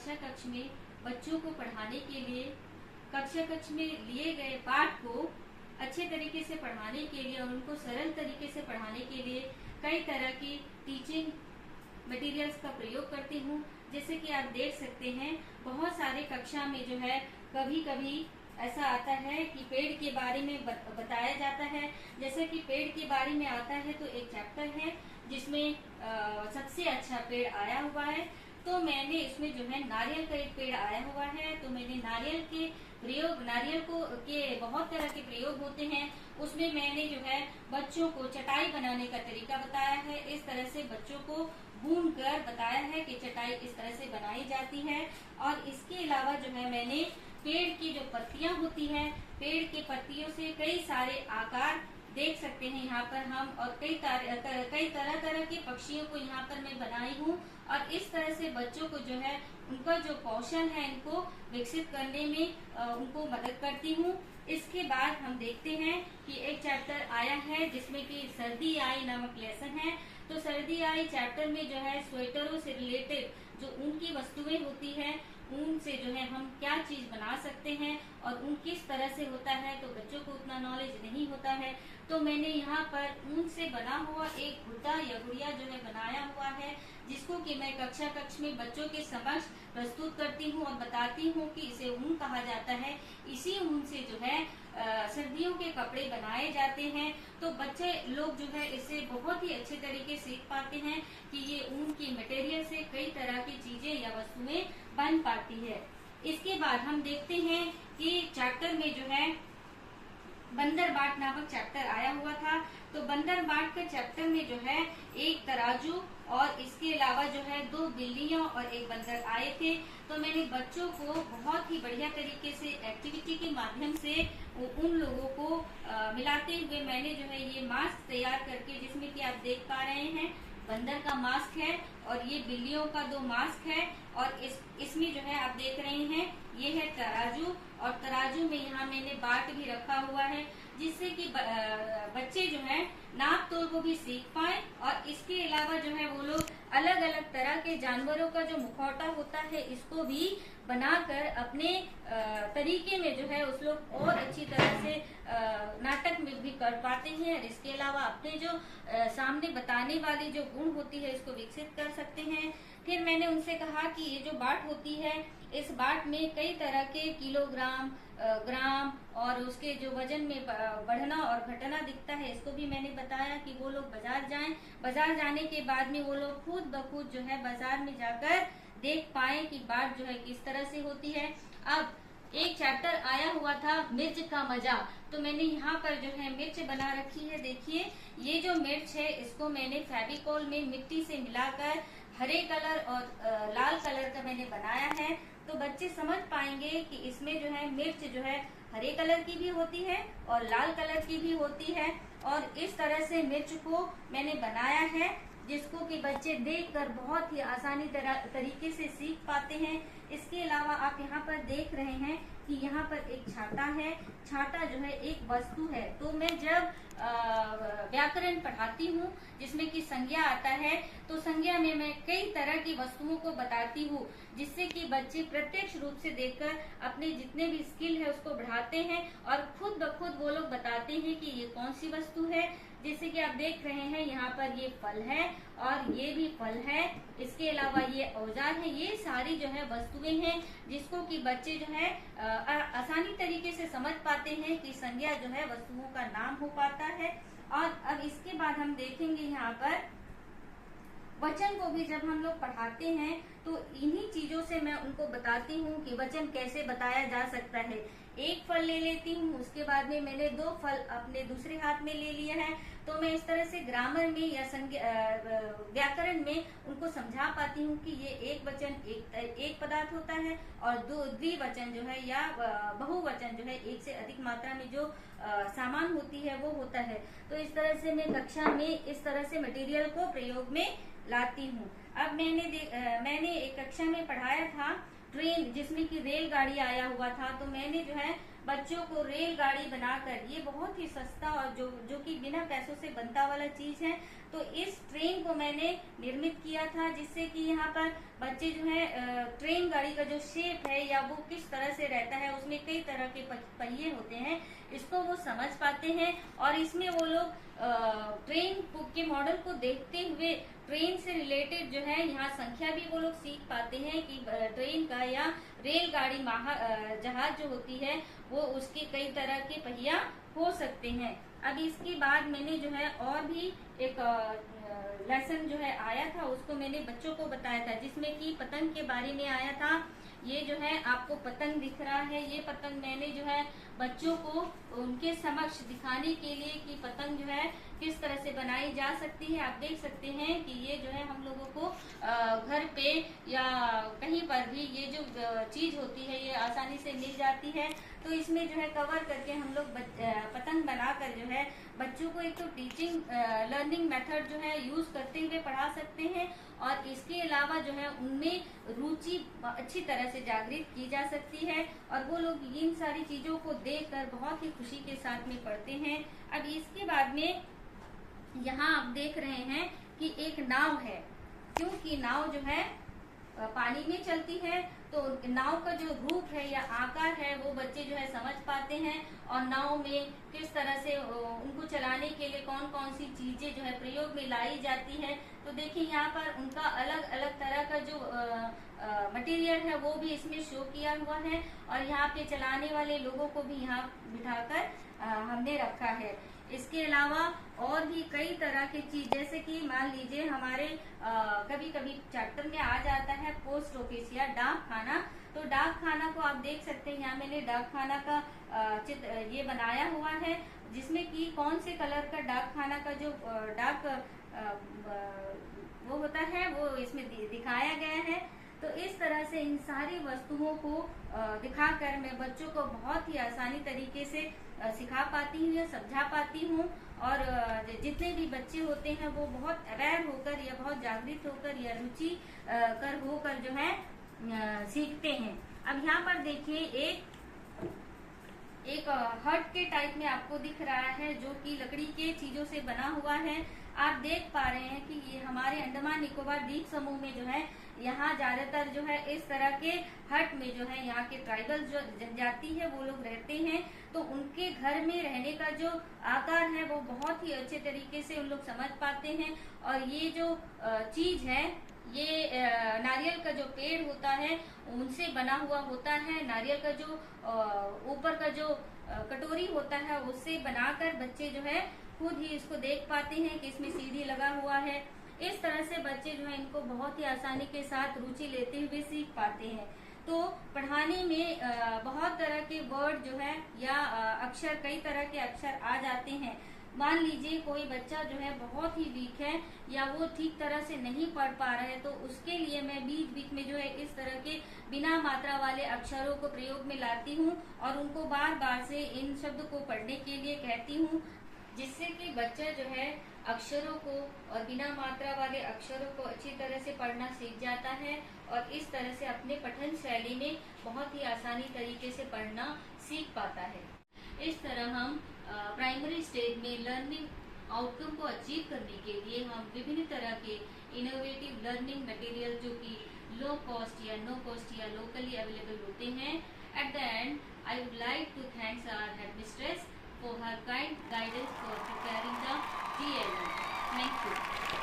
कक्षा कक्ष में बच्चों को पढ़ाने के लिए, कक्षा कक्ष में लिए गए पाठ को अच्छे तरीके से पढ़ाने के लिए और उनको सरल तरीके से पढ़ाने के लिए कई तरह की टीचिंग मटेरियल्स का प्रयोग करती हूँ। जैसे कि आप देख सकते हैं, बहुत सारे कक्षा में जो है कभी कभी ऐसा आता है कि पेड़ के बारे में बताया जाता है। जैसे कि पेड़ के बारे में आता है तो एक चैप्टर है जिसमें सबसे अच्छा पेड़ आया हुआ है। तो मैंने इसमें जो है नारियल का एक पेड़ आया हुआ है, तो मैंने नारियल के प्रयोग, नारियल को के बहुत तरह के प्रयोग होते हैं, उसमें मैंने जो है बच्चों को चटाई बनाने का तरीका बताया है। इस तरह से बच्चों को भून कर बताया है कि चटाई इस तरह से बनाई जाती है। और इसके अलावा जो है मैंने पेड़ की जो पत्तियां होती हैं, पेड़ के पत्तियों से कई सारे आकार देख सकते हैं यहाँ पर हम, और कई तरह तरह के पक्षियों को यहाँ पर मैं बनाई हूँ। और इस तरह से बच्चों को जो है उनका जो कौशल है इनको विकसित करने में उनको मदद करती हूँ। इसके बाद हम देखते हैं कि एक चैप्टर आया है जिसमें कि सर्दी आई नामक लेसन है। तो सर्दी आई चैप्टर में जो है स्वेटरों से रिलेटेड जो ऊन की वस्तुएं होती है, ऊन से जो है हम क्या चीज बना सकते हैं और ऊन किस तरह से होता है, तो बच्चों को उतना नॉलेज नहीं होता है। तो मैंने यहाँ पर ऊन से बना हुआ एक गुड्डा या गुड़िया जो है बनाया हुआ है, जिसको कि मैं कक्षा कक्ष में बच्चों के समक्ष प्रस्तुत करती हूँ और बताती हूँ कि इसे ऊन कहा जाता है। इसी ऊन से जो है सर्दियों के कपड़े बनाए जाते हैं। तो बच्चे लोग जो है इसे बहुत ही अच्छे तरीके से सीख पाते हैं कि ये ऊन की मटेरियल से कई तरह की चीजें या वस्तुएं बन पाती है। इसके बाद हम देखते हैं कि चैप्टर में जो है बंदर बाट नामक चैप्टर आया हुआ था। तो बंदर बाट के चैप्टर में जो है एक तराजू और इसके अलावा जो है 2 बिल्लियां और एक बंदर आए थे। तो मैंने बच्चों को बहुत ही बढ़िया तरीके से एक्टिविटी के माध्यम से उन लोगों को मिलाते हुए मैंने जो है ये मास्क तैयार करके, जिसमें कि आप देख पा रहे हैं बंदर का मास्क है और ये बिल्लियों का 2 मास्क है। और इसमें जो है आप देख रहे हैं ये है तराजू, और तराजू में यहाँ मैंने बाट भी रखा हुआ है, जिससे कि बच्चे जो है नाप तोल को भी सीख पाए। और इसके अलावा जो है वो लोग अलग अलग तरह के जानवरों का जो मुखौटा होता है इसको भी बनाकर अपने तरीके में जो है उस लोग और अच्छी तरह से नाटक में भी कर पाते हैं। और इसके अलावा अपने जो सामने बताने वाली जो गुण होती है इसको विकसित कर सकते हैं। फिर मैंने उनसे कहा कि ये जो बाट होती है, इस बाट में कई तरह के किलोग्राम, ग्राम और उसके जो वजन में बढ़ना और घटना दिखता है, इसको भी मैंने बताया कि वो लोग बाजार जाएं। बाजार जाने के बाद में वो लोग खुद ब खुद जो है बाजार में जाकर देख पाए कि बाट जो है किस तरह से होती है। अब एक चैप्टर आया हुआ था मिर्च का मजा, तो मैंने यहाँ पर जो है मिर्च बना रखी है। देखिए ये जो मिर्च है इसको मैंने फेविकोल में मिट्टी से मिलाकर हरे कलर और लाल कलर का मैंने बनाया है। तो बच्चे समझ पाएंगे कि इसमें जो है मिर्च जो है हरे कलर की भी होती है और लाल कलर की भी होती है। और इस तरह से मिर्च को मैंने बनाया है, जिसको कि बच्चे देखकर बहुत ही आसानी तरीके से सीख पाते हैं। इसके अलावा आप यहाँ पर देख रहे हैं कि यहाँ पर एक छाता है। छाता जो है एक वस्तु है। तो मैं जब व्याकरण पढ़ाती हूँ जिसमें कि संज्ञा आता है, तो संज्ञा में मैं कई तरह की वस्तुओं को बताती हूँ, जिससे कि बच्चे प्रत्यक्ष रूप से देखकर अपने जितने भी स्किल है उसको बढ़ाते हैं और खुद ब खुद वो लोग बताते हैं कि ये कौन सी वस्तु है। जैसे कि आप देख रहे हैं यहाँ पर ये फल है और ये भी फल है। इसके अलावा ये औजार है। ये सारी जो है वस्तुएं हैं जिसको कि बच्चे जो है आसानी तरीके से समझ पाते हैं कि संज्ञा जो है वस्तुओं का नाम हो पाता है। और अब इसके बाद हम देखेंगे यहाँ पर वचन को भी जब हम लोग पढ़ाते हैं तो इन्हीं चीजों से मैं उनको बताती हूँ कि वचन कैसे बताया जा सकता है। एक फल ले लेती हूँ, उसके बाद में मैंने 2 फल अपने दूसरे हाथ में ले लिया है। तो मैं इस तरह से ग्रामर में या व्याकरण में उनको समझा पाती हूँ कि ये एक वचन एक पदार्थ होता है और द्विवचन जो है या बहुवचन जो है एक से अधिक मात्रा में जो सामान होती है वो होता है। तो इस तरह से मैं कक्षा में इस तरह से मटेरियल को प्रयोग में लाती हूँ। अब मैंने एक कक्षा में पढ़ाया था ट्रेन, जिसमें कि रेलगाड़ी आया हुआ था। तो मैंने जो है बच्चों को रेलगाड़ी बनाकर, ये बहुत ही सस्ता और जो कि बिना पैसों से बनता वाला चीज है, तो इस ट्रेन को मैंने निर्मित किया था, जिससे कि यहाँ पर बच्चे जो है ट्रेन गाड़ी का जो शेप है या वो किस तरह से रहता है, उसमें कई तरह के पहिए होते हैं, इसको वो समझ पाते हैं। और इसमें वो लोग ट्रेन के मॉडल को देखते हुए ट्रेन से रिलेटेड जो है यहाँ संख्या भी वो लोग सीख पाते हैं कि ट्रेन का या रेलगाड़ी जहाज जो होती है वो उसके कई तरह के पहिया हो सकते हैं। अब इसके बाद मैंने जो है और भी एक लेसन जो है आया था, उसको मैंने बच्चों को बताया था, जिसमें कि पतंग के बारे में आया था। ये जो है आपको पतंग दिख रहा है, ये पतंग मैंने जो है बच्चों को उनके समक्ष दिखाने के लिए कि पतंग जो है किस तरह से बनाई जा सकती है। आप देख सकते हैं कि ये जो है हम लोगों को घर पे या कहीं पर भी ये जो चीज होती है ये आसानी से मिल जाती है। तो इसमें जो है कवर करके हम लोग पतंग बनाकर जो है बच्चों को एक तो टीचिंग लर्निंग मेथड जो है यूज करते हुए पढ़ा सकते हैं, और इसके अलावा जो है उनमें रुचि अच्छी तरह से जागृत की जा सकती है, और वो लोग इन सारी चीजों को देखकर बहुत ही खुशी के साथ में पढ़ते हैं। अब इसके बाद में यहाँ आप देख रहे हैं कि एक नाव है, क्योंकि नाव जो है पानी में चलती है, तो नाव का जो रूप है या आकार है वो बच्चे जो है समझ पाते हैं, और नाव में किस तरह से उनको चलाने के लिए कौन कौन सी चीजें जो है प्रयोग में लाई जाती है। तो देखिए यहाँ पर उनका अलग अलग तरह का जो मटेरियल है वो भी इसमें शो किया हुआ है, और यहाँ पे चलाने वाले लोगों को भी यहाँ बिठाकर हमने रखा है। इसके अलावा और भी कई तरह की चीज, जैसे कि मान लीजिए हमारे कभी कभी चैप्टर में आ जाता है पोस्ट ऑफिस या डाक खाना, तो डाक खाना को आप देख सकते हैं। यहाँ मैंने डाक खाना का चित्र ये बनाया हुआ है, जिसमें कि कौन से कलर का डाक खाना का जो डाक वो होता है वो इसमें दिखाया गया है। तो इस तरह से इन सारी वस्तुओं को दिखाकर मैं बच्चों को बहुत ही आसानी तरीके से सिखा पाती हूँ या समझा पाती हूँ, और जितने भी बच्चे होते हैं वो बहुत अवेयर होकर या बहुत जागृत होकर या रुचि कर होकर जो है सीखते हैं। अब यहाँ पर देखिए एक हट के टाइप में आपको दिख रहा है, जो कि लकड़ी के चीजों से बना हुआ है। आप देख पा रहे हैं कि ये हमारे अंडमान निकोबार द्वीप समूह में जो है यहाँ ज्यादातर जो है इस तरह के हट में जो है यहाँ के ट्राइबल जो जनजाति है वो लोग रहते हैं, तो उनके घर में रहने का जो आकार है वो बहुत ही अच्छे तरीके से उन लोग समझ पाते हैं। और ये जो चीज है ये नारियल का जो पेड़ होता है उनसे बना हुआ होता है। नारियल का जो ऊपर का जो कटोरी होता है उससे बनाकर बच्चे जो है खुद ही इसको देख पाते हैं कि इसमें सीढ़ी लगा हुआ है। इस तरह से बच्चे जो है इनको बहुत ही आसानी के साथ रुचि लेते हुए सीख पाते हैं। तो पढ़ाने में बहुत तरह के वर्ड जो है या अक्षर, कई तरह के अक्षर आ जाते हैं। मान लीजिए कोई बच्चा जो है बहुत ही वीक है या वो ठीक तरह से नहीं पढ़ पा रहा है, तो उसके लिए मैं बीच बीच में जो है इस तरह के बिना मात्रा वाले अक्षरों को प्रयोग में लाती हूँ और उनको बार बार से इन शब्द को पढ़ने के लिए कहती हूँ, जिससे कि बच्चा जो है अक्षरों को और बिना मात्रा वाले अक्षरों को अच्छी तरह से पढ़ना सीख जाता है और इस तरह से अपने पठन शैली में बहुत ही आसानी तरीके से पढ़ना सीख पाता है। इस तरह हम प्राइमरी स्टेज में लर्निंग आउटकम को अचीव करने के लिए हम विभिन्न तरह के इनोवेटिव लर्निंग मटेरियल जो कि लो कॉस्ट या नो कॉस्ट या लोकली अवेलेबल होते हैं। At the end I would like to thanks our headmistress for her kind guidance for preparing the DLM. Thank you.